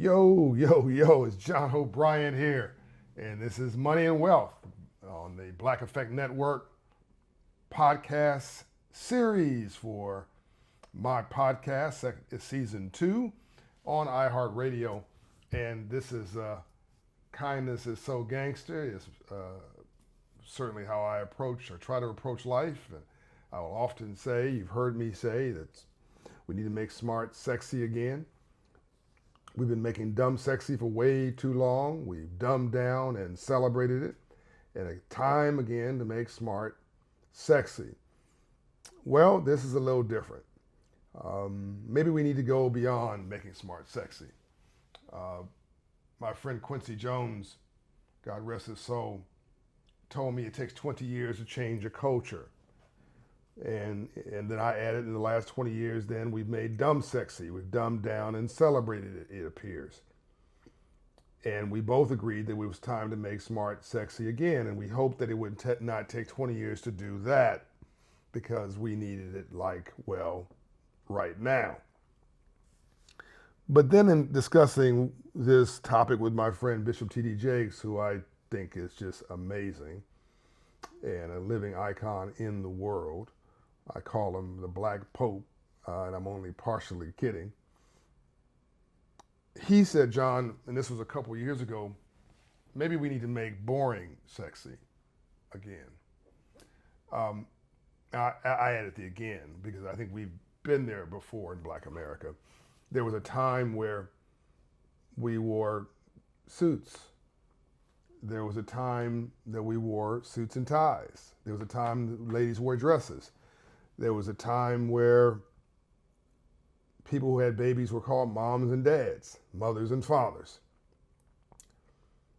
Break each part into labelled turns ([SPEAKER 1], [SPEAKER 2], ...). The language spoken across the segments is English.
[SPEAKER 1] Yo, it's John Hope Bryant here, and this is Money and Wealth on the Black Effect Network podcast series for my podcast. It's season 2 on iHeartRadio, and this is Kindness is So Gangster. It's certainly how I approach or try to approach life. And I will often say, you've heard me say, that we need to make smart sexy again. We've been making dumb sexy for way too long. We've dumbed down and celebrated it. And it's time again to make smart sexy. Well, this is a little different. Maybe we need to go beyond making smart sexy. My friend Quincy Jones, God rest his soul, told me it takes 20 years to change a culture. And then I added, in the last 20 years, then we've made dumb sexy. We've dumbed down and celebrated it, it appears. And we both agreed that it was time to make smart sexy again. And we hoped that it would not take 20 years to do that, because we needed it right now. But then in discussing this topic with my friend Bishop T.D. Jakes, who I think is just amazing and a living icon in the world, I call him the Black Pope, and I'm only partially kidding. He said, John, and this was a couple years ago, maybe we need to make boring sexy again. I added the again because I think we've been there before in Black America. There was a time where we wore suits. There was a time that we wore suits and ties. There was a time that ladies wore dresses. There was a time where people who had babies were called moms and dads, mothers and fathers.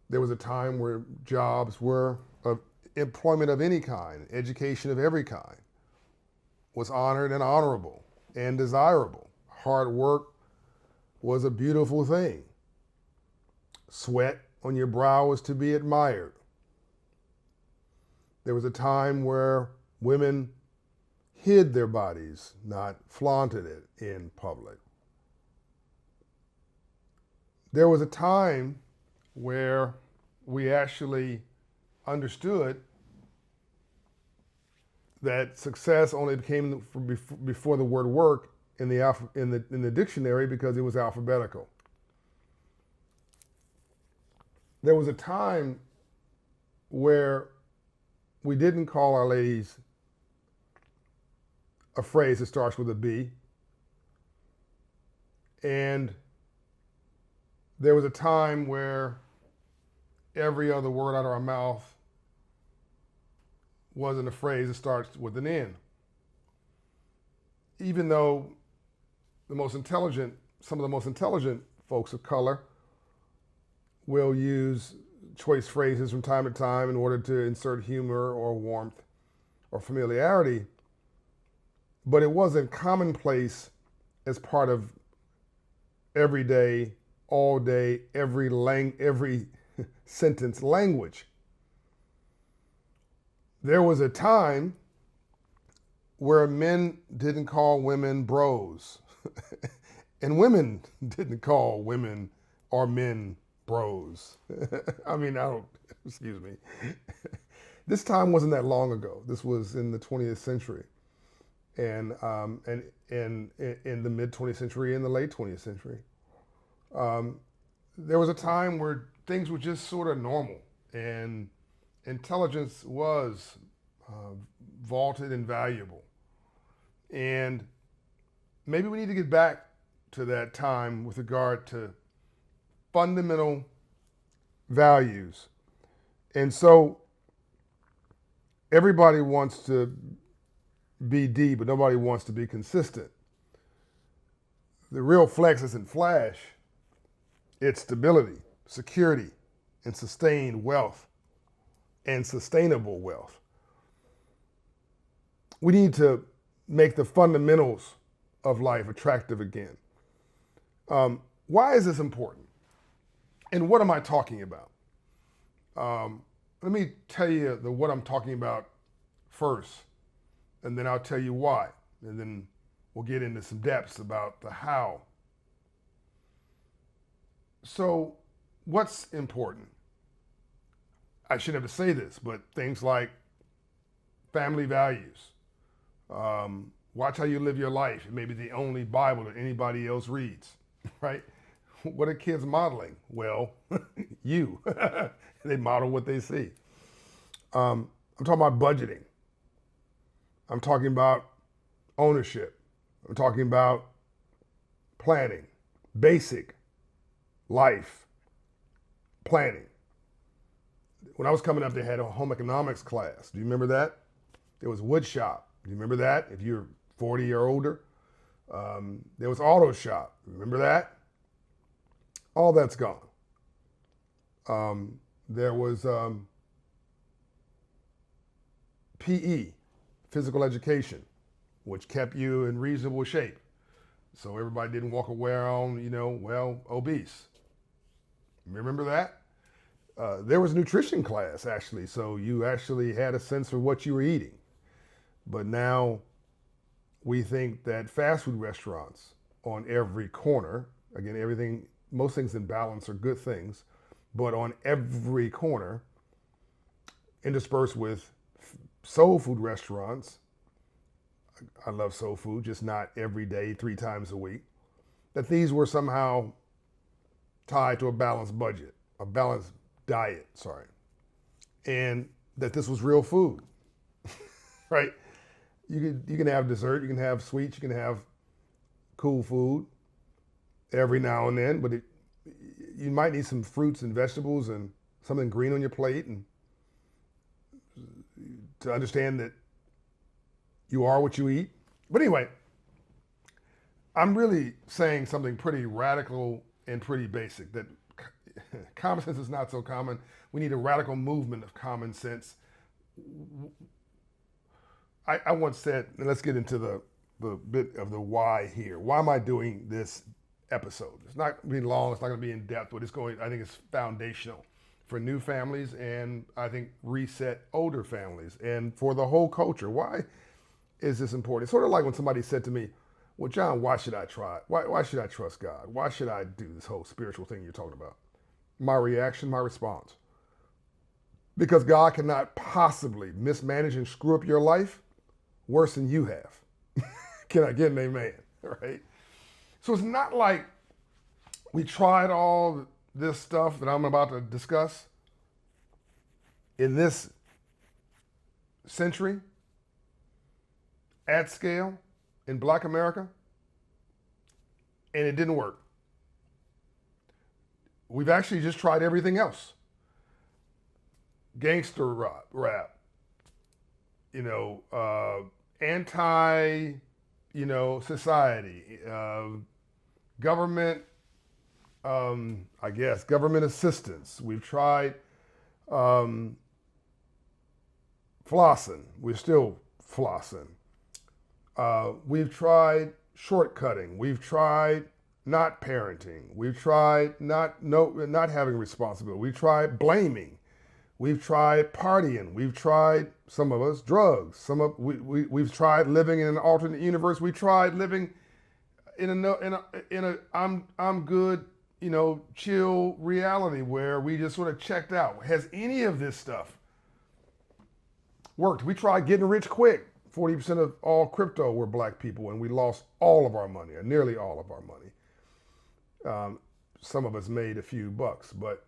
[SPEAKER 1] There was a time where jobs were of employment of any kind, education of every kind, was honored and honorable and desirable. Hard work was a beautiful thing. Sweat on your brow was to be admired. There was a time where women hid their bodies, not flaunted it in public. There was a time where we actually understood that success only came before the word work in the dictionary because it was alphabetical. There was a time where we didn't call our ladies a phrase that starts with a B. And there was a time where every other word out of our mouth wasn't a phrase that starts with an N. Even though some of the most intelligent folks of color will use choice phrases from time to time in order to insert humor or warmth or familiarity, but it wasn't commonplace as part of everyday, all day, every sentence language. There was a time where men didn't call women bros, and women didn't call women or men bros. Excuse me. This time wasn't that long ago. This was in the 20th century. And in the mid 20th century and the late 20th century. There was a time where things were just sort of normal and intelligence was vaulted and valuable. And maybe we need to get back to that time with regard to fundamental values. And so everybody wants to be D, but nobody wants to be consistent. The real flex isn't flash, it's stability, security, and sustained wealth, and sustainable wealth. We need to make the fundamentals of life attractive again. Why is this important? And what am I talking about? Let me tell you what I'm talking about first, and then I'll tell you why. And then we'll get into some depths about the how. So, what's important? I shouldn't have to say this, but things like family values. Watch how you live your life. It may be the only Bible that anybody else reads, right? What are kids modeling? Well, you. They model what they see. I'm talking about budgeting. I'm talking about ownership. I'm talking about planning, basic life planning. When I was coming up, they had a home economics class. Do you remember that? There was wood shop. Do you remember that? If you're 40 or older, there was auto shop. Remember that? All that's gone. There was PE, physical education, which kept you in reasonable shape. So everybody didn't walk around, obese. Remember that? There was a nutrition class, actually. So you actually had a sense of what you were eating. But now we think that fast food restaurants on every corner, again, most things in balance are good things, but on every corner, interspersed with soul food restaurants. I love soul food, just not every day, 3 times a week. That these were somehow tied to a balanced budget, a balanced diet, and that this was real food, right? You can have dessert, you can have sweets, you can have cool food every now and then, but you might need some fruits and vegetables and something green on your plate, and to understand that you are what you eat. But anyway, I'm really saying something pretty radical and pretty basic, that common sense is not so common. We need a radical movement of common sense. I once said, and let's get into the bit of the why here. Why am I doing this episode? It's not going to be long, it's not going to be in depth, but I think it's foundational for new families, and I think reset older families, and for the whole culture. Why is this important? It's sort of like when somebody said to me, well, John, why should I try it? Why should I trust God? Why should I do this whole spiritual thing you're talking about? My reaction, my response. Because God cannot possibly mismanage and screw up your life worse than you have. Can I get an amen? Right? So it's not like we tried all this stuff that I'm about to discuss in this century at scale in Black America, and it didn't work. We've actually just tried everything else. Gangster rap, anti, society, government, government assistance. We've tried flossing. We're still flossing. We've tried shortcutting. We've tried not parenting. We've tried not having responsibility. We've tried blaming. We've tried partying. We've tried, some of us, drugs. We've tried living in an alternate universe. We tried living in a I'm good, chill reality where we just sort of checked out. Has any of this stuff worked? We tried getting rich quick. 40% of all crypto were Black people, and we lost all of our money, or nearly all of our money. Some of us made a few bucks, but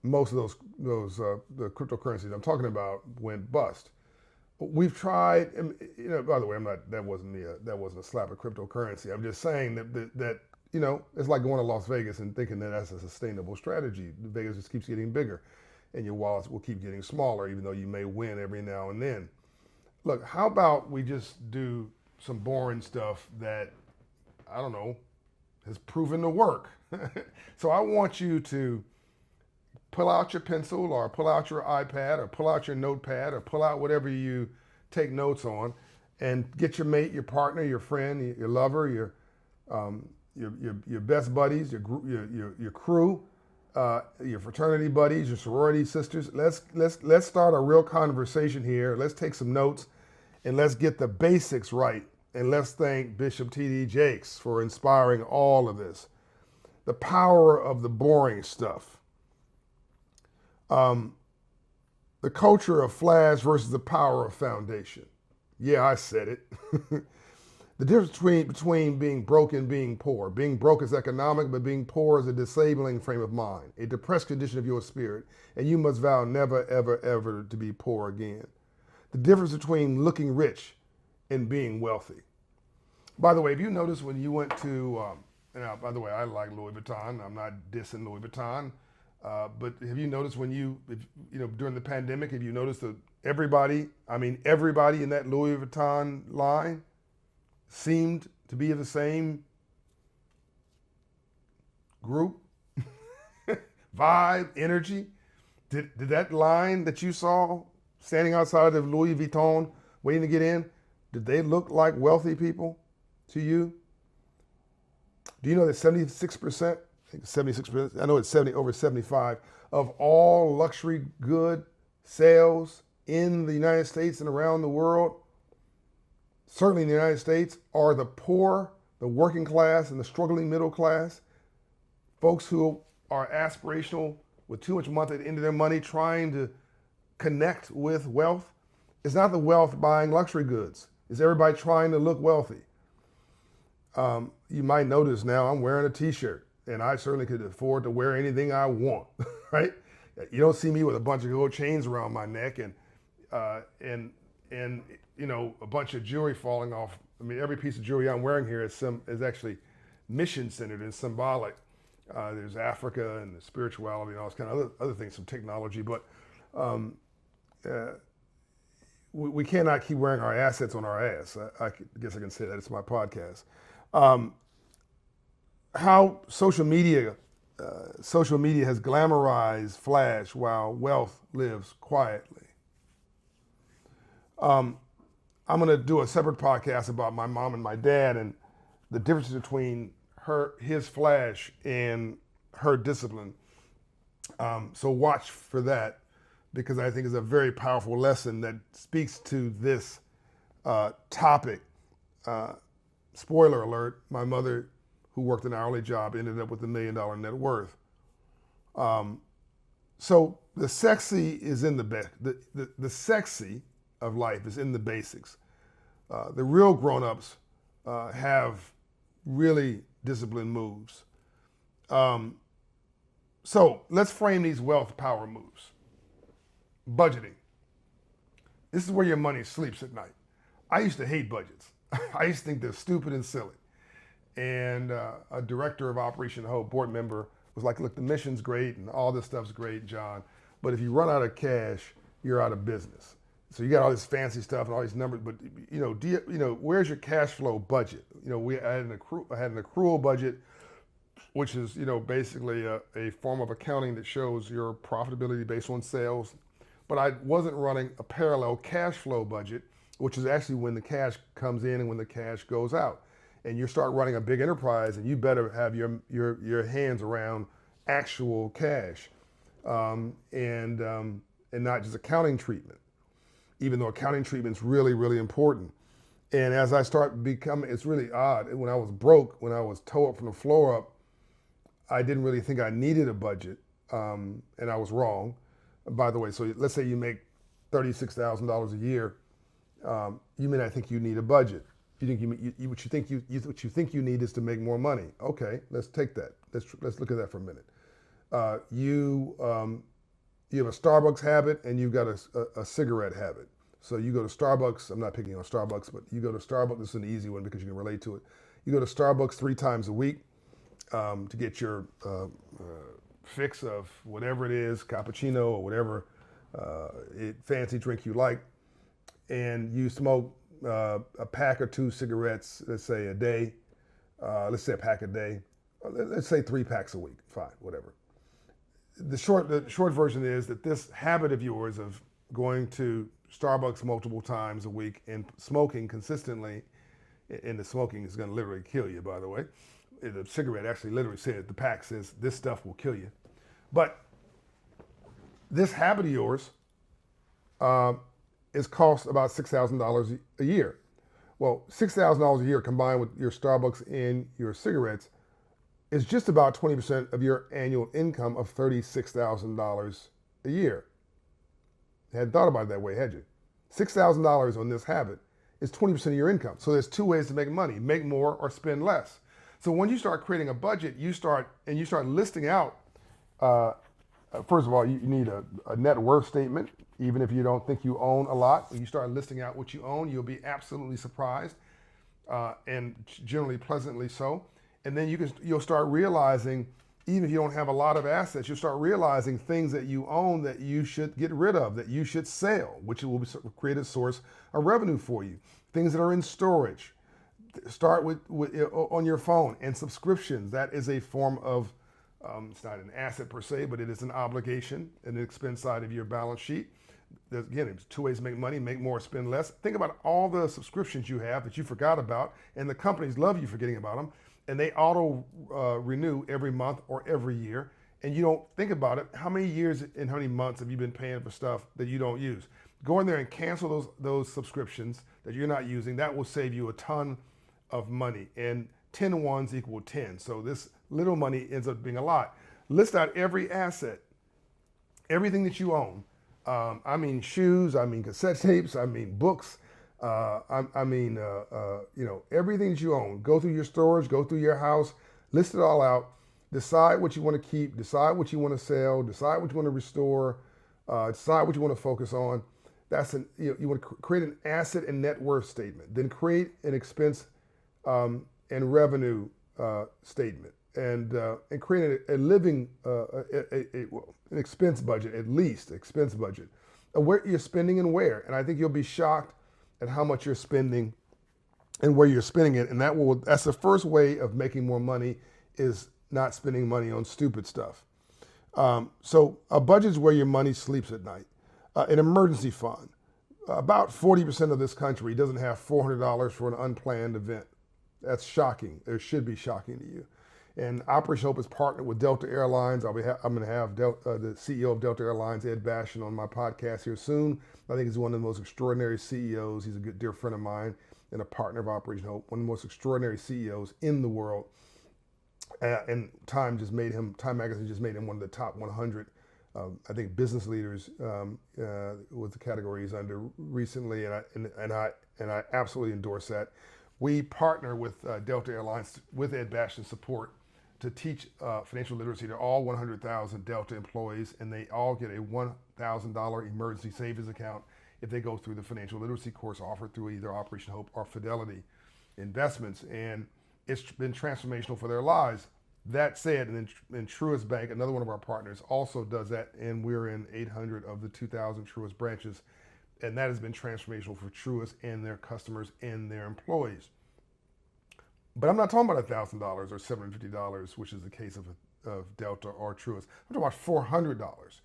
[SPEAKER 1] most of those the cryptocurrencies I'm talking about went bust. We've tried, by the way, that wasn't a slap at cryptocurrency. I'm just saying that it's like going to Las Vegas and thinking that that's a sustainable strategy. Vegas just keeps getting bigger, and your wallets will keep getting smaller, even though you may win every now and then. Look, how about we just do some boring stuff that, I don't know, has proven to work. So I want you to pull out your pencil, or pull out your iPad, or pull out your notepad, or pull out whatever you take notes on, and get your mate, your partner, your friend, your lover, your best buddies, your crew, your fraternity buddies, your sorority sisters. Let's start a real conversation here. Let's take some notes, and let's get the basics right. And let's thank Bishop T.D. Jakes for inspiring all of this. the power of the boring stuff. The culture of flash versus the power of foundation. Yeah, I said it. The difference between being broke and being poor. Being broke is economic, but being poor is a disabling frame of mind, a depressed condition of your spirit, and you must vow never, ever, ever to be poor again. The difference between looking rich and being wealthy. By the way, if you notice when you went to, by the way, I like Louis Vuitton. I'm not dissing Louis Vuitton. But have you noticed during the pandemic, have you noticed that everybody in that Louis Vuitton line seemed to be of the same group, vibe, energy? Did that line that you saw standing outside of Louis Vuitton waiting to get in, did they look like wealthy people to you? Do you know that 76%, I think 76%, I know it's over 75, of all luxury good sales in the United States and around the world, certainly in the United States, are the poor, the working class, and the struggling middle class, folks who are aspirational with too much money at the end of their money trying to connect with wealth. It's not the wealth buying luxury goods. It's everybody trying to look wealthy. You might notice now I'm wearing a t-shirt, and I certainly could afford to wear anything I want, right? You don't see me with a bunch of gold chains around my neck and a bunch of jewelry falling off. I mean, every piece of jewelry I'm wearing here is actually mission-centered and symbolic. There's Africa and the spirituality and all this kind of other things, some technology, but we cannot keep wearing our assets on our ass. I guess I can say that. It's my podcast. How social media has glamorized flash while wealth lives quietly. I'm going to do a separate podcast about my mom and my dad and the difference between his flash and her discipline. So watch for that, because I think it's a very powerful lesson that speaks to this topic. Spoiler alert, my mother, who worked an hourly job, ended up with $1 million net worth. So the sexy is in the sexy of life is in the basics. The real grown-ups have really disciplined moves. So let's frame these wealth power moves. Budgeting. This is where your money sleeps at night. I used to hate budgets. I used to think they're stupid and silly. And a director of operation, a whole board member, was like, look, the mission's great and all this stuff's great, John, but if you run out of cash, you're out of business. So you got all this fancy stuff and all these numbers, but where's your cash flow budget? I had an accrual budget, which is basically a form of accounting that shows your profitability based on sales. But I wasn't running a parallel cash flow budget, which is actually when the cash comes in and when the cash goes out. And you start running a big enterprise, and you better have your hands around actual cash, and not just accounting treatment. Even though accounting treatment is really, really important. And as I start becoming, it's really odd. When I was broke, when I was towed up from the floor up, I didn't really think I needed a budget, and I was wrong. By the way, so let's say you make $36,000 a year, you may not think you need a budget. What you think you need is to make more money. Okay, let's take that. Let's look at that for a minute. You have a Starbucks habit and you've got a cigarette habit. So you go to Starbucks. I'm not picking on Starbucks, but you go to Starbucks. This is an easy one because you can relate to it. You go to Starbucks 3 times a week to get your fix of whatever it is, cappuccino or whatever fancy drink you like, and you smoke a pack or 2 cigarettes, let's say a day. Let's say a pack a day. Let's say 3 packs a week. Fine, whatever. The short version is that this habit of yours of going to Starbucks multiple times a week and smoking consistently, and the smoking is going to literally kill you, by the way. The cigarette actually literally says, the pack says, this stuff will kill you. But this habit of yours is cost about $6,000 a year. Well, $6,000 a year combined with your Starbucks and your cigarettes is just about 20% of your annual income of $36,000 a year. Hadn't thought about it that way, had you? $6,000 on this habit is 20% of your income. So there's two ways to make money: make more or spend less. So when you start creating a budget, you start listing out. First of all, you need a net worth statement. Even if you don't think you own a lot, when you start listing out what you own, you'll be absolutely surprised, and generally pleasantly so. And then you'll start realizing, even if you don't have a lot of assets, you'll start realizing things that you own that you should get rid of, that you should sell, which will create a source of revenue for you. Things that are in storage. Start with on your phone, and subscriptions. That is a form of, it's not an asset per se, but it is an obligation, an expense side of your balance sheet. Again, it's two ways to make money: make more, spend less. Think about all the subscriptions you have that you forgot about, and the companies love you forgetting about them, and they auto renew every month or every year, and you don't think about it. How many years and how many months have you been paying for stuff that you don't use? Go in there and cancel those subscriptions that you're not using. That will save you a ton of money, and 10 ones equal 10. So this little money ends up being a lot. List out every asset, everything that you own. I mean shoes, I mean cassette tapes, I mean books, everything that you own. Go through your storage, go through your house, list it all out, decide what you want to keep, decide what you want to sell, decide what you want to restore, decide what you want to focus on. You want to create an asset and net worth statement, then create an expense and revenue statement, and create a living, an expense budget, at least expense budget, where you're spending and where. And I think you'll be shocked at how much you're spending and where you're spending it. And that's the first way of making more money, is not spending money on stupid stuff. So a budget is where your money sleeps at night. An emergency fund. About 40% of this country doesn't have $400 for an unplanned event. That's shocking. It should be shocking to you. And Operation Hope is partnered with Delta Airlines. I'm going to have the CEO of Delta Airlines, Ed Bastian, on my podcast here soon. I think he's one of the most extraordinary CEOs. He's a good dear friend of mine and a partner of Operation Hope. One of the most extraordinary CEOs in the world. And Time Magazine just made him one of the top 100, I think, business leaders, with the category he's under recently. And I absolutely endorse that. We partner with Delta Airlines with Ed Bastian's support to teach financial literacy to all 100,000 Delta employees, and they all get a $1,000 emergency savings account if they go through the financial literacy course offered through either Operation Hope or Fidelity Investments. And it's been transformational for their lives. That said, and Truist Bank, another one of our partners, also does that, and we're in 800 of the 2,000 Truist branches. And that has been transformational for Truist and their customers and their employees. But I'm not talking about $1,000 or $750, which is the case of Delta or Truist. I'm talking about $400.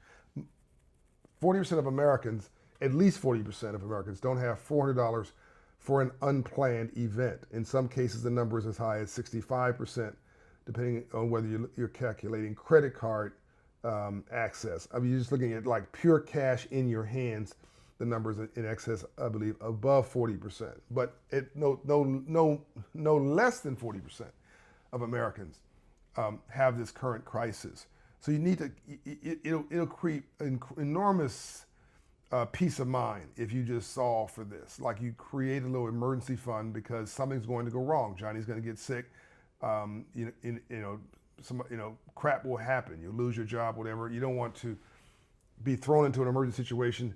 [SPEAKER 1] 40% of Americans, at least 40% of Americans, don't have $400 for an unplanned event. In some cases, the number is as high as 65%, depending on whether you're calculating credit card access. I mean, you're just looking at like pure cash in your hands. The numbers in excess, I believe, above 40%, but no less than 40% of Americans have this current crisis. So you need to, it'll create enormous peace of mind if you just solve for this. Like, you create a little emergency fund because something's going to go wrong. Johnny's going to get sick. Crap will happen. You'll lose your job, whatever. You don't want to be thrown into an emergency situation,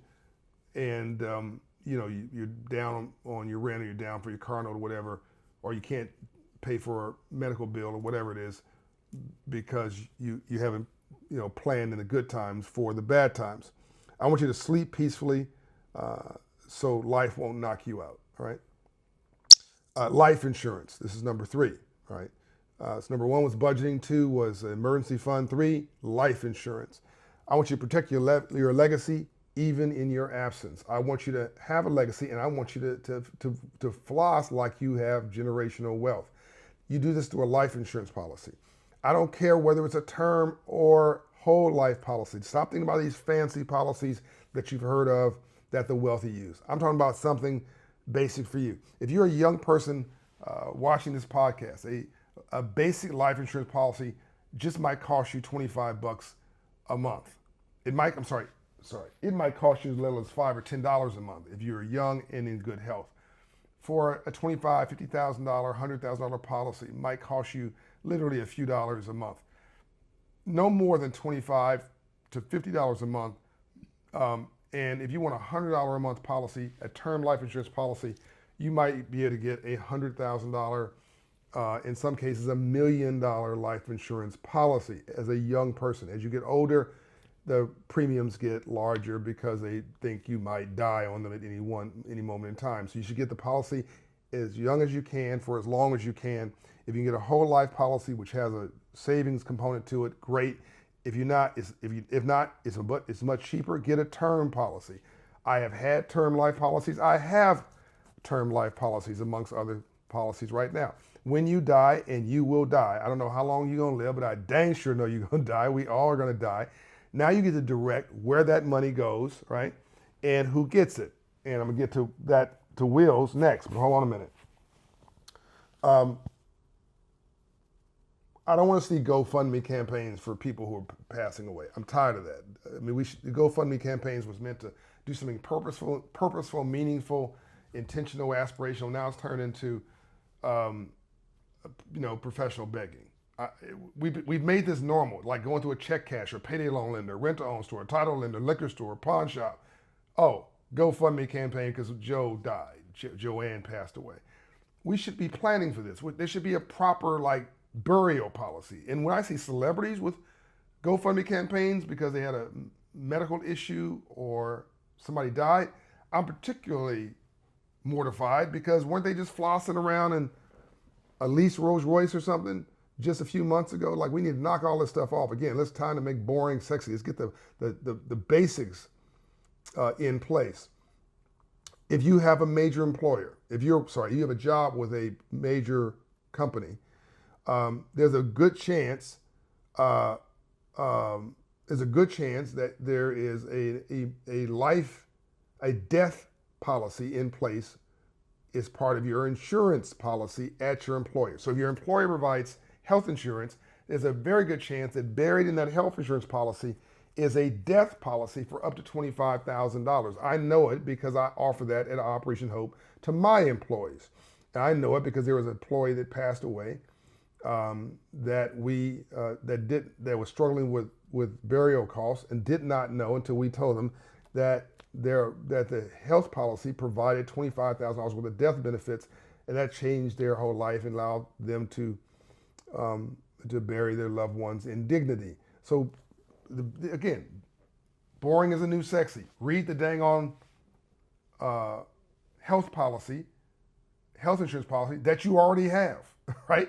[SPEAKER 1] and you're down on your rent, or you're down for your car note or whatever, or you can't pay for a medical bill or whatever it is because you haven't planned in the good times for the bad times. I want you to sleep peacefully so life won't knock you out. All right. Life insurance. This is number 3. All right. So number 1 was budgeting. 2 was emergency fund. 3, life insurance. I want you to protect your legacy even in your absence. I want you to have a legacy, and I want you to floss like you have generational wealth. You do this through a life insurance policy. I don't care whether it's a term or whole life policy. Stop thinking about these fancy policies that you've heard of that the wealthy use. I'm talking about something basic for you. If you're a young person watching this podcast, a basic life insurance policy just might cost you $25 a month. It might, it might cost you as little as $5 or $10 a month if you're young and in good health. For a $25,000, $50,000, $100,000 policy, it might cost you literally a few dollars a month. No more than $25 to $50 a month. And if you want a $100 a month policy, a term life insurance policy, you might be able to get a $100,000, in some cases, $1 million life insurance policy as a young person. As you get older, the premiums get larger because they think you might die on them at any moment in time. So you should get the policy as young as you can for as long as you can. If you can get a whole life policy which has a savings component to it, great. If not, it's much cheaper. Get a term policy. I have had term life policies. I have term life policies amongst other policies right now. When you die, and you will die, I don't know how long you're gonna live, but I dang sure know you're gonna die. We all are gonna die. Now you get to direct where that money goes, right? And who gets it. And I'm gonna get to that, to wills next, but hold on a minute. I don't want to see GoFundMe campaigns for people who are passing away. I'm tired of that. I mean, the GoFundMe campaigns was meant to do something purposeful, meaningful, intentional, aspirational. Now it's turned into, professional begging. We've made this normal, like going to a check casher, payday loan lender, rent-to-own store, title lender, liquor store, pawn shop. Oh, GoFundMe campaign because Joe died, Joanne passed away. We should be planning for this. There should be a proper burial policy. And when I see celebrities with GoFundMe campaigns because they had a medical issue or somebody died, I'm particularly mortified because weren't they just flossing around in a leased Rolls Royce or something just a few months ago? Like, we need to knock all this stuff off. Again, it's time to make boring sexy. Let's get the basics in place. If you have a major employer, you have a job with a major company, there's a good chance that there is a death policy in place as part of your insurance policy at your employer. So if your employer provides health insurance, there's a very good chance that buried in that health insurance policy is a death policy for up to $25,000. I know it because I offer that at Operation Hope to my employees. And I know it because there was an employee that passed away that was struggling with burial costs and did not know until we told them that the health policy provided $25,000 worth of death benefits, and that changed their whole life and allowed them to bury their loved ones in dignity. So again, boring is the new sexy. Read the dang on health insurance policy that you already have, right?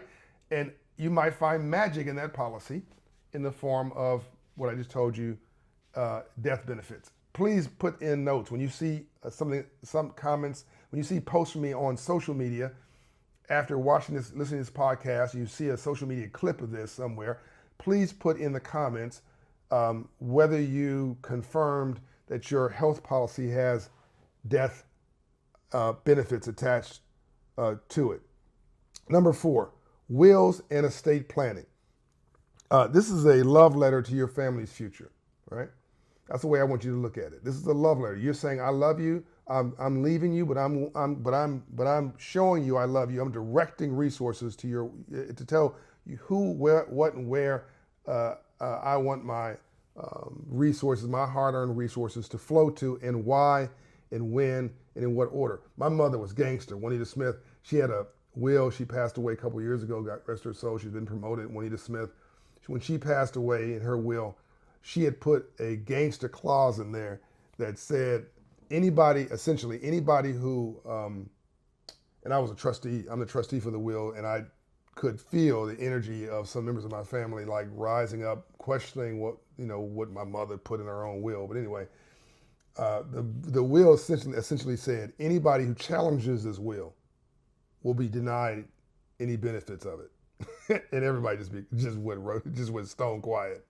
[SPEAKER 1] And you might find magic in that policy in the form of what I just told you, death benefits. Please put in notes when you see some comments, when you see posts from me on social media after listening to this podcast, you see a social media clip of this somewhere, please put in the comments whether you confirmed that your health policy has death benefits attached to it. Number 4, wills and estate planning. This is a love letter to your family's future, right? That's the way I want you to look at it. This is a love letter. You're saying, I love you. I'm leaving you, but I'm showing you I love you. I'm directing resources to tell you who, where, what, and where I want my resources, my hard-earned resources to flow to, and why, and when, and in what order. My mother was gangster, Juanita Smith. She had a will. She passed away a couple years ago. God rest her soul. She's been promoted. Juanita Smith. When she passed away, in her will, she had put a gangster clause in there that said anybody who, and I was a trustee, I'm the trustee for the will, and I could feel the energy of some members of my family like rising up, questioning what my mother put in her own will. But anyway, the will essentially said anybody who challenges this will be denied any benefits of it. And everybody just went stone quiet.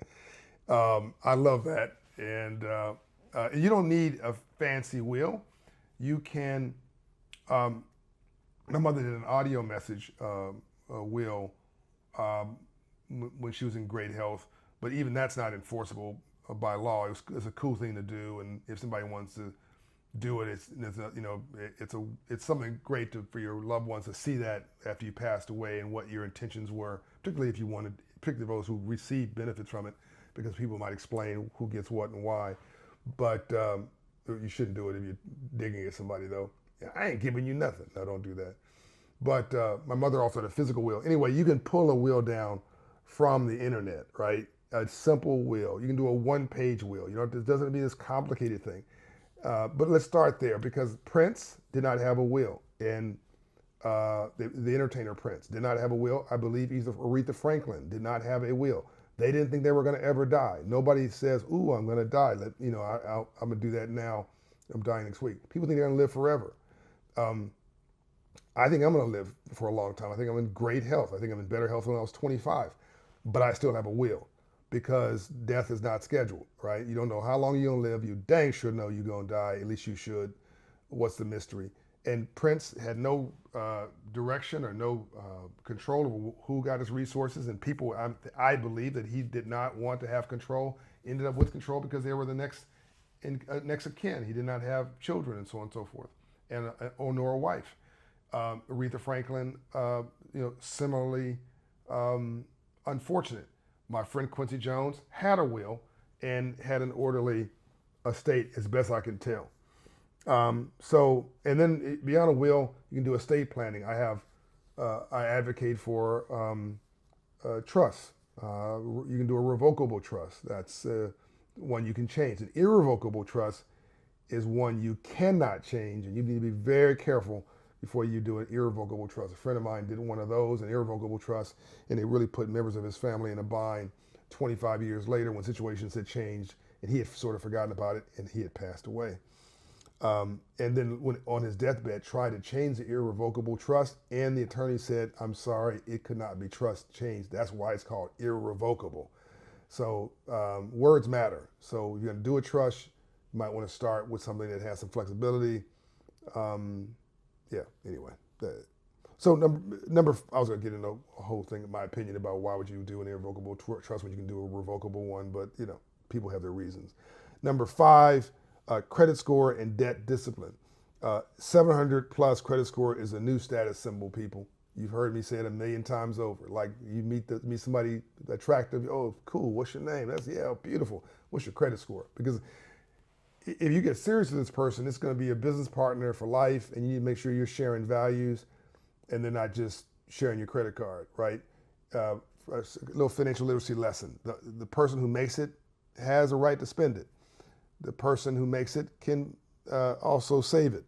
[SPEAKER 1] I love that, and you don't need a fancy will. You can. My mother did an audio message will when she was in great health. But even that's not enforceable by law. It's a cool thing to do, and if somebody wants to do it, it's something great for your loved ones to see that after you passed away and what your intentions were, particularly if you wanted, particularly those who receive benefits from it, because people might explain who gets what and why. But you shouldn't do it if you're digging at somebody, though. I ain't giving you nothing. No, don't do that. But my mother also had a physical will. Anyway, you can pull a will down from the internet, right? A simple will. You can do a one-page will. It doesn't have to be this complicated thing. But let's start there, because Prince did not have a will, and the entertainer Prince did not have a will. I believe Aretha Franklin did not have a will. They didn't think they were going to ever die. Nobody says, "Ooh, I'm going to die. I'm going to do that now. I'm dying next week." People think they're going to live forever. I think I'm going to live for a long time. I think I'm in great health. I think I'm in better health than when I was 25, but I still have a will, because death is not scheduled, right? You don't know how long you're going to live. You dang sure know you're going to die. At least you should. What's the mystery? And Prince had no direction or no control over who got his resources. And people, I believe that he did not want to have control, ended up with control because they were the next of kin. He did not have children and so on and so forth, or nor a wife. Aretha Franklin, similarly unfortunate. My friend Quincy Jones had a will and had an orderly estate, as best I can tell. And then beyond a will, you can do estate planning. I advocate for trusts. You can do a revocable trust. That's one you can change. An irrevocable trust is one you cannot change, and you need to be very careful before you do an irrevocable trust. A friend of mine did one of those, an irrevocable trust, and it really put members of his family in a bind 25 years later when situations had changed, and he had sort of forgotten about it, and he had passed away. And then when on his deathbed, tried to change the irrevocable trust, and the attorney said, "I'm sorry, it could not be trust changed. That's why it's called irrevocable." So words matter. So if you're going to do a trust, you might want to start with something that has some flexibility. Anyway. So I was going to get into a whole thing, in my opinion, about why would you do an irrevocable trust when you can do a revocable one, but people have their reasons. Number 5, credit score and debt discipline. 700 plus credit score is a new status symbol, people. You've heard me say it a million times over. Like you meet somebody attractive, "Oh, cool, what's your name?" Beautiful. What's your credit score? Because if you get serious with this person, it's going to be a business partner for life, and you need to make sure you're sharing values and they're not just sharing your credit card, right? A little financial literacy lesson. The person who makes it has a right to spend it. The person who makes it can also save it.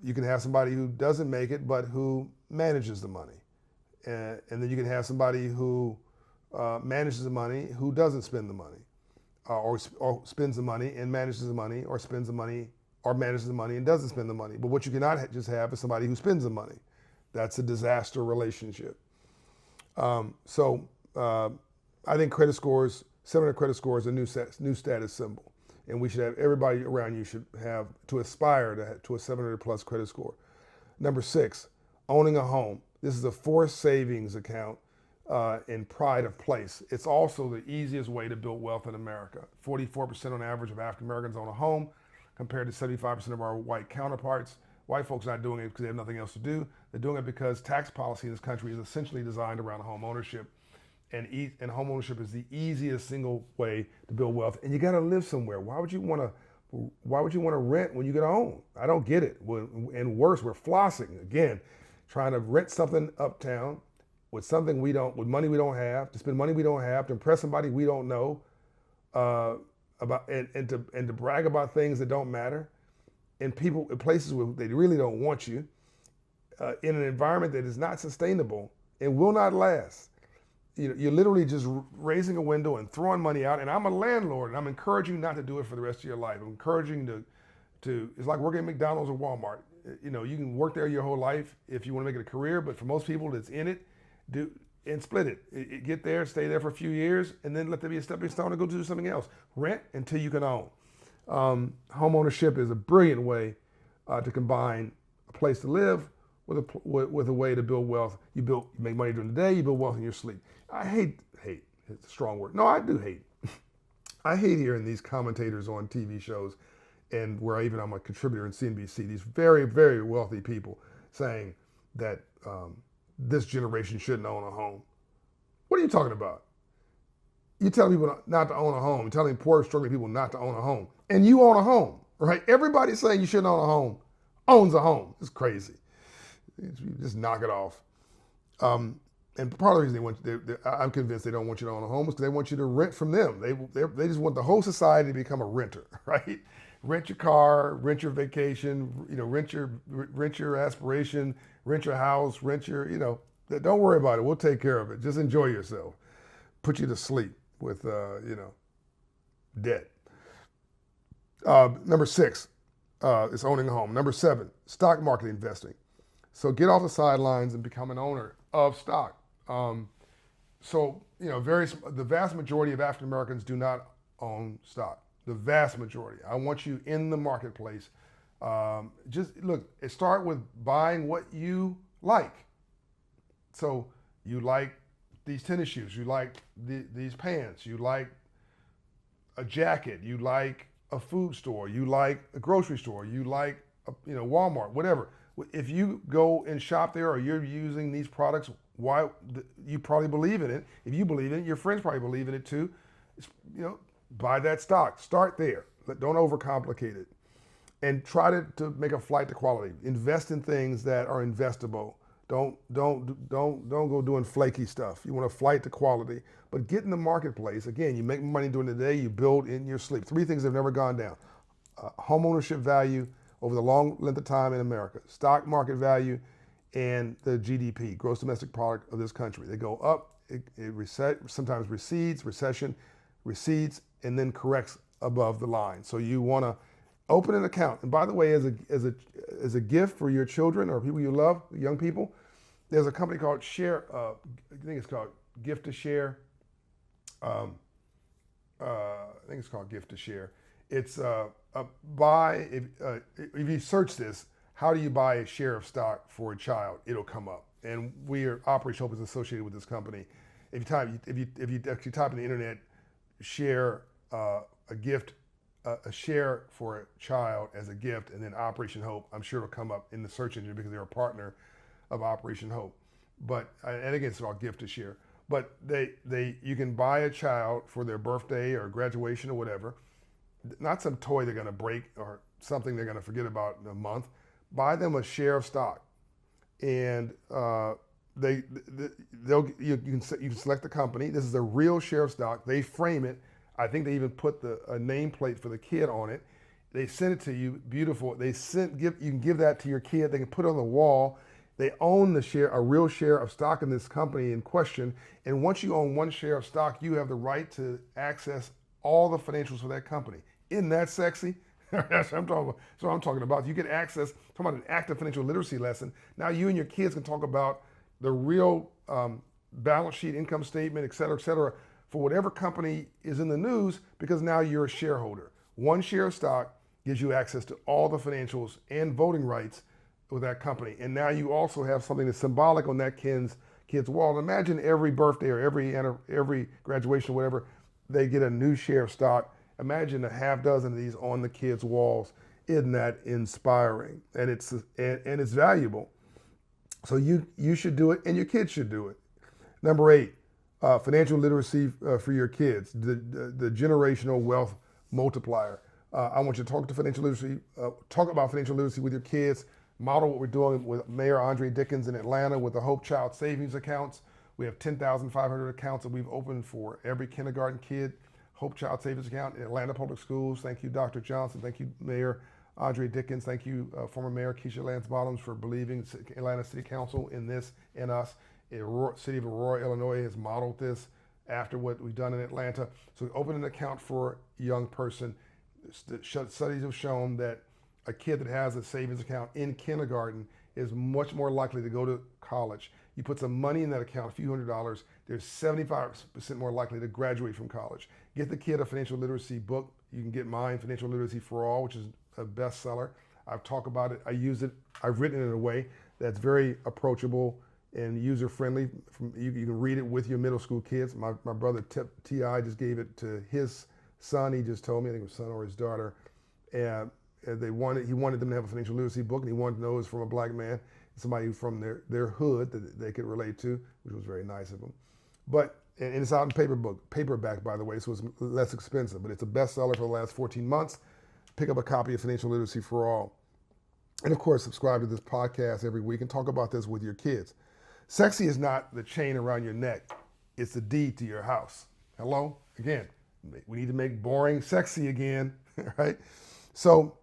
[SPEAKER 1] You can have somebody who doesn't make it, but who manages the money. And then you can have somebody who manages the money, who doesn't spend the money. Or spends the money and manages the money, or spends the money or manages the money and doesn't spend the money. But what you cannot just have is somebody who spends the money. That's a disaster relationship. I think credit scores, 700 credit score is a new status symbol. And we should have, everybody around you should have, to aspire to a 700 plus credit score. Number 6, owning a home. This is a forced savings account. In pride of place. It's also the easiest way to build wealth in America. 44% on average of African Americans own a home, compared to 75% of our white counterparts. White folks are not doing it because they have nothing else to do. They're doing it because tax policy in this country is essentially designed around home ownership. And home ownership is the easiest single way to build wealth. And you got to live somewhere. Why would you want to rent when you can own? I don't get it. And worse, we're flossing again, trying to rent something uptown with money we don't have, to spend money we don't have, to impress somebody we don't know, about and to brag about things that don't matter, in places where they really don't want you, in an environment that is not sustainable and will not last. You're literally just raising a window and throwing money out. And I'm a landlord, and I'm encouraging you not to do it for the rest of your life. I'm encouraging to it's like working at McDonald's or Walmart. You can work there your whole life if you want to make it a career, but for most people that's in it, do and split it. Get there, stay there for a few years, and then let there be a stepping stone to go do something else. Rent until you can own. Home ownership is a brilliant way to combine a place to live with a way to build wealth. You make money during the day. You build wealth in your sleep. I hate. It's a strong word. No, I do hate. I hate hearing these commentators on TV shows, and where I'm a contributor in CNBC. These very, very wealthy people saying that this generation shouldn't own a home. What are you talking about? You tell people not to own a home. You're telling poor, struggling people not to own a home. And you own a home, right? Everybody saying you shouldn't own a home owns a home. It's crazy. Just knock it off. And part of the reason I'm convinced they don't want you to own a home is because they want you to rent from them. They just want the whole society to become a renter, right? Rent your car, rent your vacation, rent your aspiration, rent your house, don't worry about it. We'll take care of it. Just enjoy yourself. Put you to sleep with, debt. Number 6 is owning a home. Number 7, stock market investing. So get off the sidelines and become an owner of stock. The vast majority of African Americans do not own stock. The vast majority. I want you in the marketplace. Start with buying what you like. So you like these tennis shoes, you like these pants, you like a jacket, you like a food store, you like a grocery store, you like Walmart, whatever. If you go and shop there or you're using these products, you probably believe in it. If you believe in it, your friends probably believe in it too. Buy that stock. Start there. Don't overcomplicate it. And try to make a flight to quality. Invest in things that are investable. Don't go doing flaky stuff. You want a flight to quality, but get in the marketplace. Again, you make money during the day, you build in your sleep. 3 things that have never gone down. Home ownership value over the long length of time in America, stock market value, and the GDP, gross domestic product of this country. They go up, it sometimes recedes, recession recedes, and then corrects above the line. So you want to open an account. And by the way, as a gift for your children or people you love, young people, there's a company called Share. I think it's called Gift to Share. I think it's called Gift to Share. It's if you search this, how do you buy a share of stock for a child? It'll come up. And Operation Hope is associated with this company. If you actually type in the internet, share a gift. A share for a child as a gift, and then Operation Hope, I'm sure it'll come up in the search engine because they're a partner of Operation Hope. And again, it's all Gift to Share. But you can buy a child for their birthday or graduation or whatever, not some toy they're going to break or something they're going to forget about in a month. Buy them a share of stock, and you can select the company. This is a real share of stock. They frame it. I think they even put a nameplate for the kid on it. They send it to you, beautiful. You can give that to your kid. They can put it on the wall. They own a real share of stock in this company in question. And once you own one share of stock, you have the right to access all the financials for that company. Isn't that sexy? That's what I'm talking about. You get access, talking about an active financial literacy lesson. Now you and your kids can talk about the real balance sheet, income statement, et cetera, for whatever company is in the news, because now you're a shareholder. One share of stock gives you access to all the financials and voting rights with that company. And now you also have something that's symbolic on that kid's wall. Imagine every birthday or every graduation or whatever, they get a new share of stock. Imagine a half dozen of these on the kids' walls. Isn't that inspiring? And it's valuable. So you should do it, and your kids should do it. Number 8, financial literacy for your kids, the generational wealth multiplier. I want you to talk about financial literacy with your kids. Model what we're doing with Mayor Andre Dickens in Atlanta with the Hope Child Savings Accounts. We have 10,500 accounts that we've opened for every kindergarten kid. Hope Child Savings Account in Atlanta Public Schools. Thank you, Dr. Johnson. Thank you, Mayor Andre Dickens. Thank you, former Mayor Keisha Lance Bottoms, for believing Atlanta City Council in this and us. City of Aurora, Illinois has modeled this after what we've done in Atlanta. So open an account for a young person. Studies have shown that a kid that has a savings account in kindergarten is much more likely to go to college. You put some money in that account, a few $100s, they're 75% more likely to graduate from college. Get the kid a financial literacy book. You can get mine, Financial Literacy for All, which is a bestseller. I've talked about it. I use it. I've written it in a way that's very approachable and user friendly. You can read it with your middle school kids. My brother T.I. just gave it to his son. He just told me, I think it was son or his daughter. And he wanted them to have a financial literacy book, and he wanted to know it was from a black man, somebody from their hood that they could relate to, which was very nice of them. But and it's out in paperback, by the way, so it's less expensive. But it's a bestseller for the last 14 months. Pick up a copy of Financial Literacy for All. And of course, subscribe to this podcast every week and talk about this with your kids. Sexy is not the chain around your neck. It's the deed to your house. Hello? Again, we need to make boring sexy again, right? So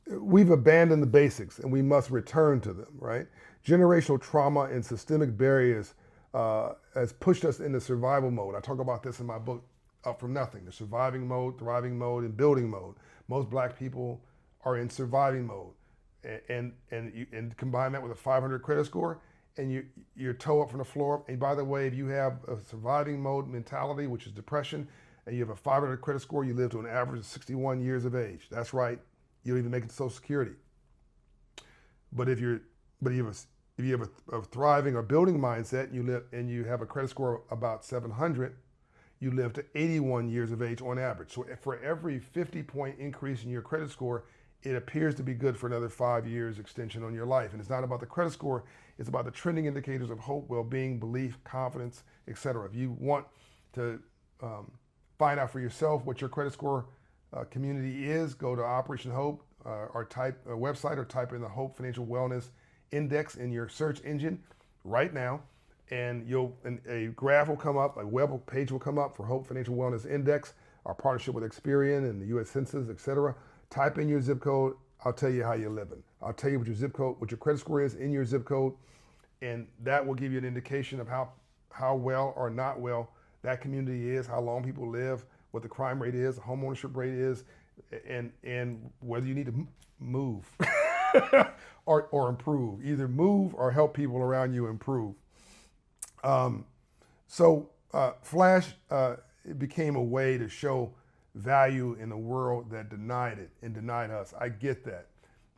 [SPEAKER 1] we've abandoned the basics and we must return to them, right? Generational trauma and systemic barriers has pushed us into survival mode. I talk about this in my book, Up From Nothing, the surviving mode, thriving mode, and building mode. Most black people are in surviving mode. And combine that with a 500 credit score, and you're toe up from the floor. And by the way, if you have a surviving mode mentality, which is depression, and you have a 500 credit score, you live to an average of 61 years of age. That's right. You don't even make it to Social Security. But if you have a thriving or building mindset, and you have a credit score of about 700, you live to 81 years of age on average. So for every 50-point increase in your credit score, it appears to be good for another 5 years extension on your life. And it's not about the credit score, it's about the trending indicators of hope, well-being, belief, confidence, etc. If you want to find out for yourself what your credit score community is, go to Operation Hope or type a website or type in the Hope Financial Wellness Index in your search engine right now. And a graph will come up, a web page will come up for Hope Financial Wellness Index, our partnership with Experian and the U.S. Census, etc. Type in your zip code. I'll tell you how you're living. I'll tell you what your zip code, what your credit score is in your zip code, and that will give you an indication of how well or not well that community is, how long people live, what the crime rate is, the home ownership rate is, and whether you need to move or improve. Either move or help people around you improve. Flash became a way to show value in a world that denied it and denied us. I get that.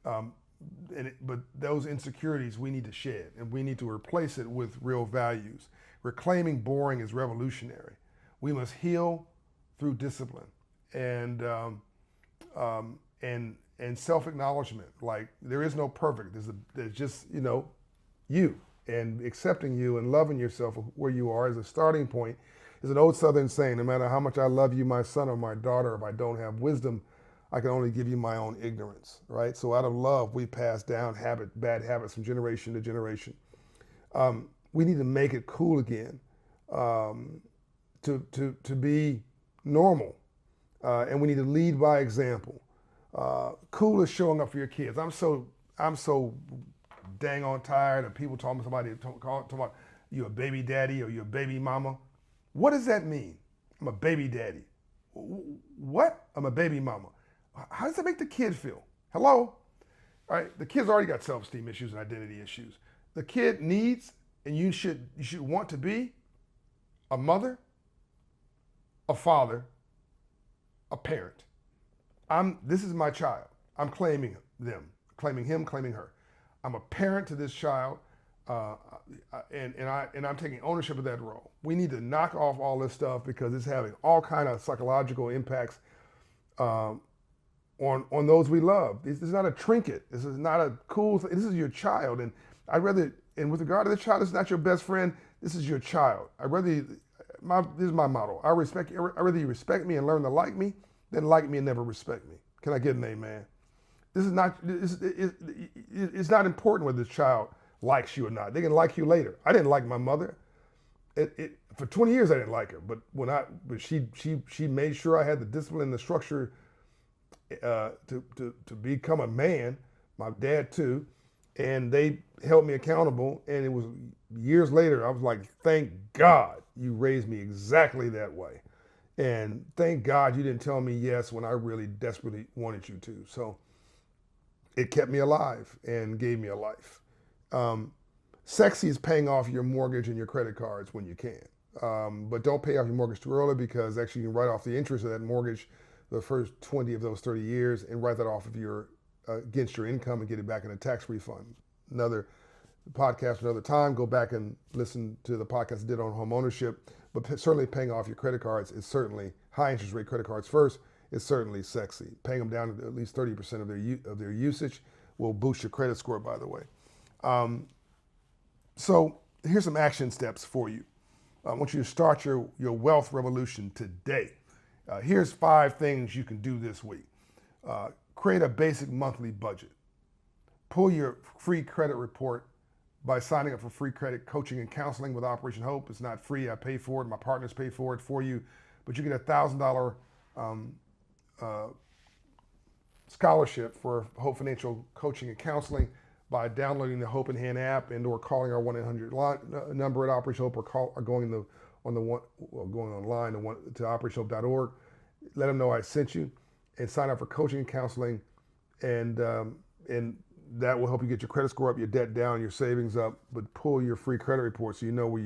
[SPEAKER 1] But those insecurities we need to shed, and we need to replace it with real values. Reclaiming boring is revolutionary. We must heal through discipline and self-acknowledgement. Like, there is no perfect. There's just, you, and accepting you and loving yourself where you are as a starting point. Is an old Southern saying, no matter how much I love you, my son or my daughter, if I don't have wisdom, I can only give you my own ignorance, right? So out of love, we pass down bad habits from generation to generation. We need to make it cool again to be normal, and we need to lead by example. Cool is showing up for your kids. I'm so dang on tired of people talking about you a baby daddy or you a baby mama. What does that mean? I'm a baby daddy. What? I'm a baby mama. How does that make the kid feel? Hello? All right, the kid's already got self-esteem issues and identity issues. The kid needs, and you should want to be a mother, a father, a parent. This is my child. I'm claiming them, claiming him, claiming her. I'm a parent to this child. And I'm taking ownership of that role. We need to knock off all this stuff because it's having all kind of psychological impacts on those we love. This is not a trinket. This is not a cool thing. This is your child. And with regard to the child, it's not your best friend. This is your child. This is my motto. I rather you respect me and learn to like me than like me and never respect me. Can I get an amen? It's not important whether the child likes you or not. They can like you later. I didn't like my mother. For 20 years I didn't like her, but she made sure I had the discipline and the structure to become a man. My dad too, and they held me accountable. And it was years later I was like, thank God you raised me exactly that way, and thank God you didn't tell me yes when I really desperately wanted you to. So it kept me alive and gave me a life. Sexy is paying off your mortgage and your credit cards when you can. But don't pay off your mortgage too early, because actually you can write off the interest of that mortgage the first 20 of those 30 years and write that off of your against your income and get it back in a tax refund. Another podcast another time. Go back and listen to the podcast I did on home ownership. But certainly paying off your credit cards is certainly, high interest rate credit cards first, is certainly sexy. Paying them down to at least 30% of their usage will boost your credit score, by the way. So here's some action steps for you. I want you to start your wealth revolution today. Here's 5 things you can do this week. Create a basic monthly budget. Pull your free credit report by signing up for free credit coaching and counseling with Operation Hope. It's not free. I pay for it. My partners pay for it for you. But you get a $1,000 scholarship for Hope Financial Coaching and Counseling by downloading the Hope in Hand app and or calling our 1-800 number at Operation Hope, or going online to operationhope.org. Let them know I sent you, and sign up for coaching and counseling, and that will help you get your credit score up, your debt down, your savings up. But pull your free credit report so you know where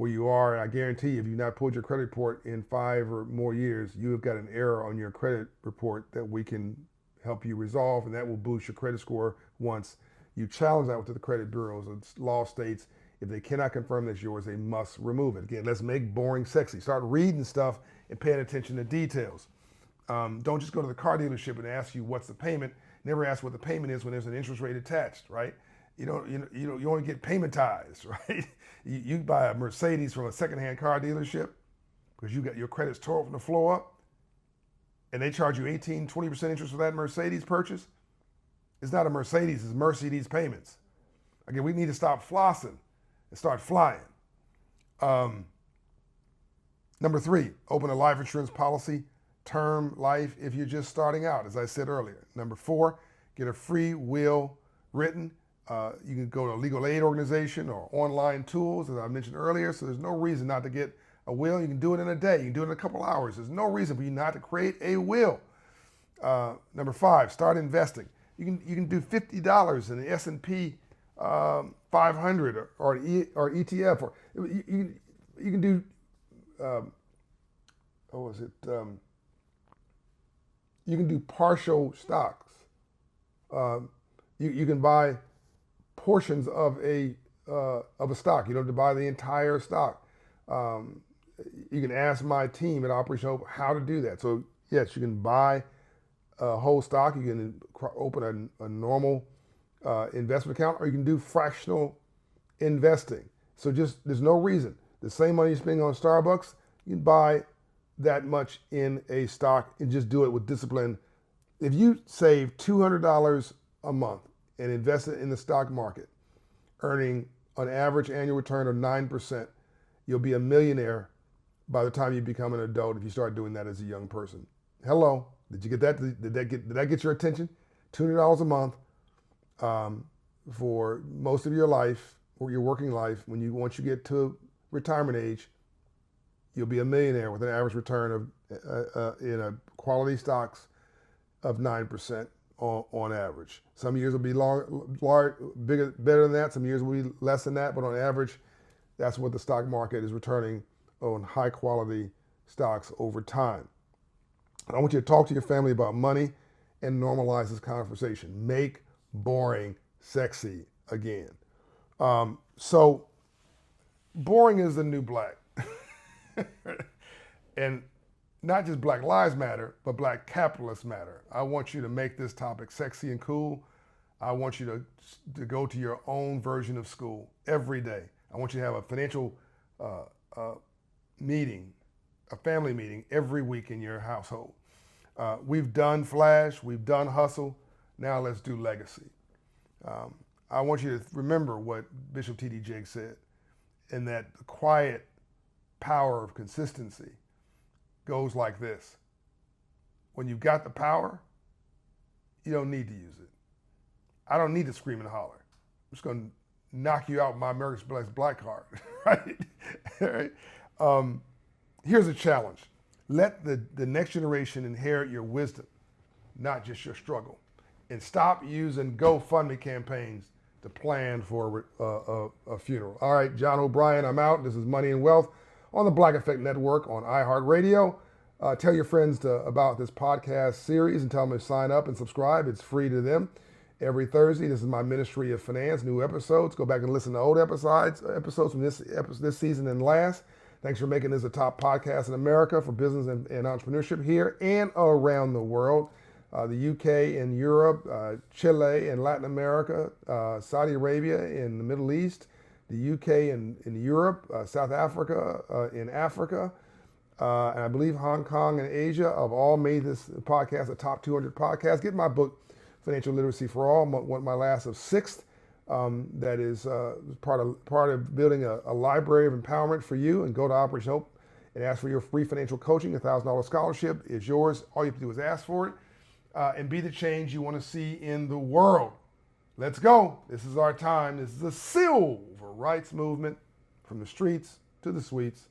[SPEAKER 1] you are. And I guarantee you, if you've not pulled your credit report in 5 or more years, you have got an error on your credit report that we can help you resolve, and that will boost your credit score once you challenge that with the credit bureaus. The law states if they cannot confirm that's yours, they must remove it. Again, let's make boring sexy. Start reading stuff and paying attention to details. Don't just go to the car dealership and ask you what's the payment. Never ask what the payment is when there's an interest rate attached, right? You only get paymentized, right? You buy a Mercedes from a secondhand car dealership because you got your credit's tore from the floor up, and they charge you 18-20% interest for that Mercedes purchase. It's not a Mercedes, it's Mercedes payments. Again, we need to stop flossing and start flying. Number 3, open a life insurance policy, term life, if you're just starting out, as I said earlier. Number 4, get a free will written. You can go to a legal aid organization or online tools, as I mentioned earlier. So there's no reason not to get a will. You can do it in a day. You can do it in a couple hours. There's no reason for you not to create a will. Number 5, start investing. You can do $50 in the S&P 500 or ETF, or you can do you can do partial stocks. You can buy portions of a stock. You don't have to buy the entire stock. You can ask my team at Operation Hope how to do that. So yes, you can buy a whole stock. You can open a normal investment account, or you can do fractional investing. So there's no reason. The same money you're spending on Starbucks, you can buy that much in a stock and just do it with discipline. If you save $200 a month and invest it in the stock market, earning an average annual return of 9%, you'll be a millionaire by the time you become an adult if you start doing that as a young person. Hello, did you get that? Did that get your attention? $200 a month for most of your life, or your working life. Once you get to retirement age, you'll be a millionaire with an average return of in a quality stocks of 9% on average. Some years will be bigger, better than that. Some years will be less than that. But on average, that's what the stock market is returning on high quality stocks over time. And I want you to talk to your family about money and normalize this conversation. Make boring sexy again. So boring is the new black. And not just Black Lives Matter, but Black Capitalists Matter. I want you to make this topic sexy and cool. I want you to go to your own version of school every day. I want you to have a financial meeting, a family meeting every week in your household. We've done Flash, we've done Hustle. Now let's do Legacy. I want you to remember what Bishop T.D. Jakes said, and that the quiet power of consistency goes like this. When you've got the power, you don't need to use it. I don't need to scream and holler. I'm just going to knock you out my America's Best Black card, right? All right? Here's a challenge. Let the next generation inherit your wisdom, not just your struggle. And stop using GoFundMe campaigns to plan for a funeral. All right, John O'Brien, I'm out. This is Money and Wealth on the Black Effect Network on iHeartRadio. Tell your friends about this podcast series and tell them to sign up and subscribe. It's free to them. Every Thursday, this is my Ministry of Finance, new episodes. Go back and listen to old episodes from this season and last. Thanks for making this a top podcast in America for business and entrepreneurship here and around the world. The UK and Europe, Chile and Latin America, Saudi Arabia in the Middle East, the UK in Europe, South Africa in Africa, and I believe Hong Kong and Asia have all made this podcast a top 200 podcast. Get my book, Financial Literacy for All, my last of sixth. That is part of building a library of empowerment for you. And go to Operation Hope and ask for your free financial coaching. $1,000 scholarship is yours. All you have to do is ask for it and be the change you want to see in the world. Let's go. This is our time. This is a civil rights movement from the streets to the suites.